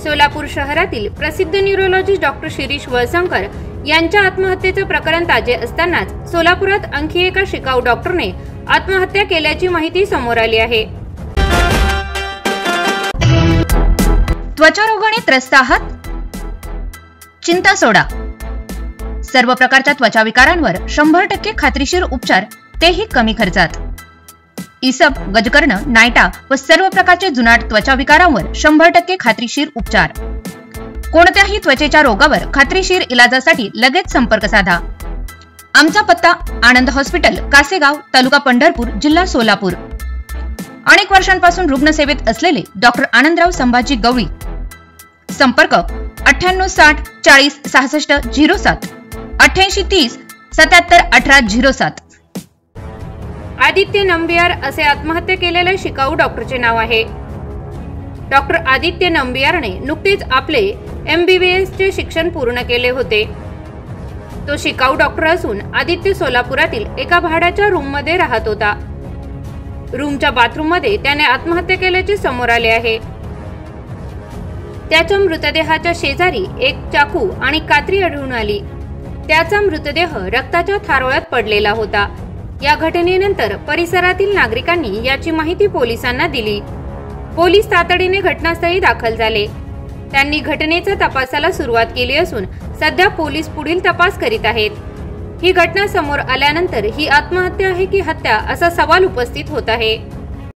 सोलापूर शहरातील प्रसिद्ध neurologist doctor Shirish Walsankar यांच्या आत्महत्येचे प्रकरण ताजे असतानाच सोलापुरात आणखी एका शिकाऊ डॉक्टरने आत्महत्या केल्याची माहिती समोर आली आहे। त्वचा रोगाने त्रस्त आहात? चिंता सोडा। सर्व प्रकारच्या त्वचा विकारांवर 100% खात्रीशीर उपचार, तेही कमी खर्चात। इसब, गजकर्ण, नायटा व सर्व प्रकारचे जुनाट त्वचा विकारांवर 100% खात्रीशीर उपचार। कोणत्याही त्वचेच्या रोगावर खात्रीशीर इलाजासाठी लगेच संपर्क साधा। आमचा पत्ता आनंद हॉस्पिटल, कासेगाव, तालुका पंढरपूर, जिल्हा सोलापूर। अनेक वर्षांपासून रुग्णसेवेत असलेले डॉक्टर आनंदराव संभाजी गवळी। संपर्क 9860 40 66 07 88 30 77 18 07। आदित्य नंबियार असे आत्महत्या केलेल्या शिकाऊ डॉक्टरचे नाव आहे। डॉक्टर आदित्य नंबियारने नुकतेच आपले MBBS चे शिक्षण पूर्ण केले होते। तो शिकाऊ डॉक्टर असून आदित्य सोलापुरातील एका भाड्याच्या रूम मध्ये राहत होता। रूमच्या बाथरूम मध्ये त्याने आत्महत्या केल्याचे समोर आले आहे। त्याच्या मृतदेहाच्या शेजारी एक चाकू आणि कात्री आढळून आली। त्याचा मृतदेह रक्ताच्या थारोळ्यात पडलेला होता। या घटनेनंतर परिसरातील नागरिकांनी याची माहिती पोलिसांना दिली। पोलीस तातडीने घटनास्थळी दाखल झाले। त्यांनी घटनेच्या तपासाला सुरुवात केली असून सध्या पोलीस पुढील तपास करीत आहेत। ही घटना समोर आल्यानंतर ही आत्महत्या आहे की हत्या असा सवाल उपस्थित होत आहे।